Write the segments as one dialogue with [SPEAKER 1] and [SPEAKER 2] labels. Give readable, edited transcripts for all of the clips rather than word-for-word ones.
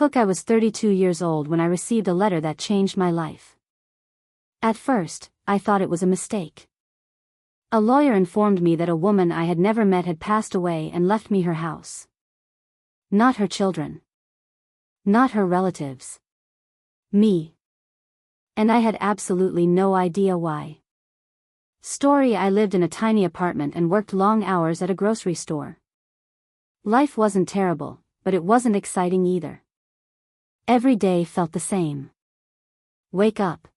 [SPEAKER 1] I was 32 years old when I received a letter that changed my life. At first, I thought it was a mistake. A lawyer informed me that a woman I had never met had passed away and left me her house. Not her children. Not her relatives. Me. And I had absolutely no idea why. Story: I lived in a tiny apartment and worked long hours at a grocery store. Life wasn't terrible, but it wasn't exciting either. Every day felt the same. Wake up.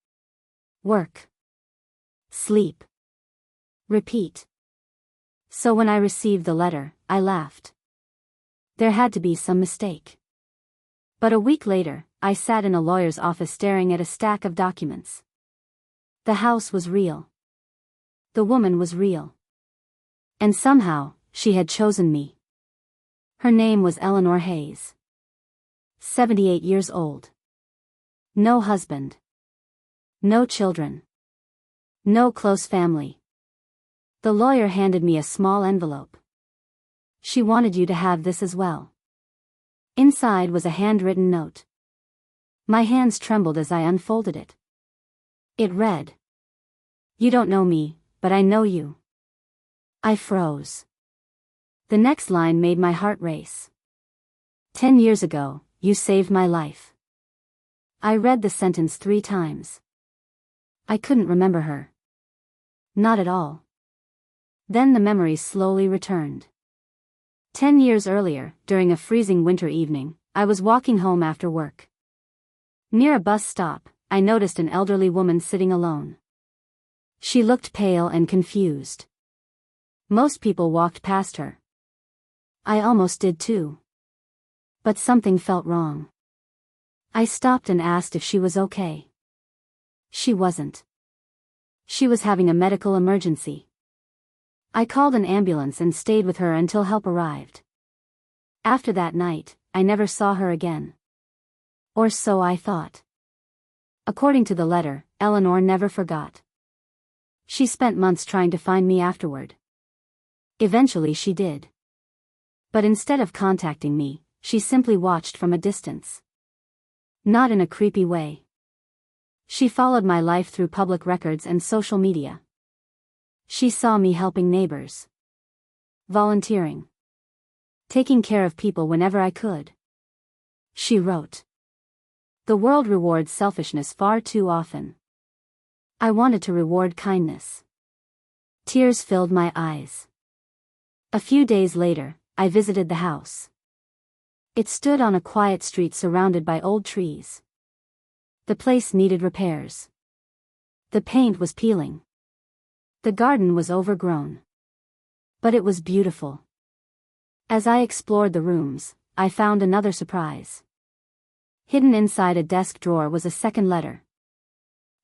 [SPEAKER 1] Work. Sleep. Repeat. So when I received the letter, I laughed. There had to be some mistake. But a week later, I sat in a lawyer's office staring at a stack of documents. The house was real. The woman was real. And somehow, she had chosen me. Her name was Eleanor Hayes. 78 years old. No husband. No children. No close family. The lawyer handed me a small envelope. She wanted you to have this as well. Inside was a handwritten note. My hands trembled as I unfolded it. It read, "You don't know me, but I know you." I froze. The next line made my heart race. 10 years ago, you saved my life. I read the sentence 3 times. I couldn't remember her. Not at all. Then the memories slowly returned. 10 years earlier, during a freezing winter evening, I was walking home after work. Near a bus stop, I noticed an elderly woman sitting alone. She looked pale and confused. Most people walked past her. I almost did too. But something felt wrong. I stopped and asked if she was okay. She wasn't. She was having a medical emergency. I called an ambulance and stayed with her until help arrived. After that night, I never saw her again. Or so I thought. According to the letter, Eleanor never forgot. She spent months trying to find me afterward. Eventually she did. But instead of contacting me, she simply watched from a distance. Not in a creepy way. She followed my life through public records and social media. She saw me helping neighbors. Volunteering. Taking care of people whenever I could. She wrote, "The world rewards selfishness far too often. I wanted to reward kindness." Tears filled my eyes. A few days later, I visited the house. It stood on a quiet street surrounded by old trees. The place needed repairs. The paint was peeling. The garden was overgrown. But it was beautiful. As I explored the rooms, I found another surprise. Hidden inside a desk drawer was a second letter.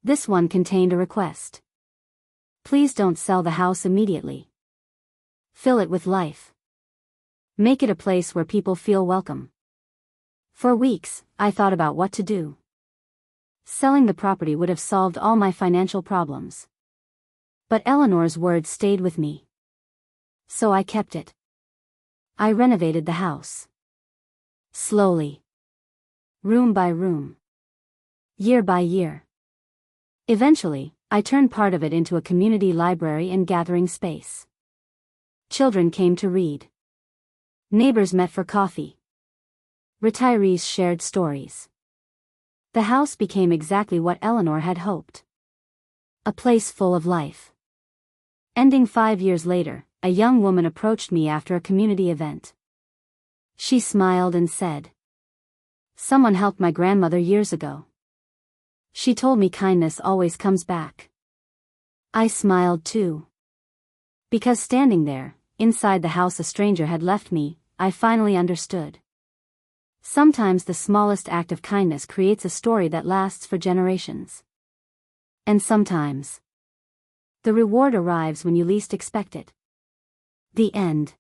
[SPEAKER 1] This one contained a request. Please don't sell the house immediately. Fill it with life. Make it a place where people feel welcome. For weeks, I thought about what to do. Selling the property would have solved all my financial problems. But Eleanor's words stayed with me. So I kept it. I renovated the house. Slowly. Room by room. Year by year. Eventually, I turned part of it into a community library and gathering space. Children came to read. Neighbors met for coffee. Retirees shared stories. The house became exactly what Eleanor had hoped. A place full of life. Ending 5 years later, a young woman approached me after a community event. She smiled and said, "Someone helped my grandmother years ago. She told me kindness always comes back." I smiled too. Because standing there, inside the house a stranger had left me, I finally understood. Sometimes the smallest act of kindness creates a story that lasts for generations. And sometimes, the reward arrives when you least expect it. The end.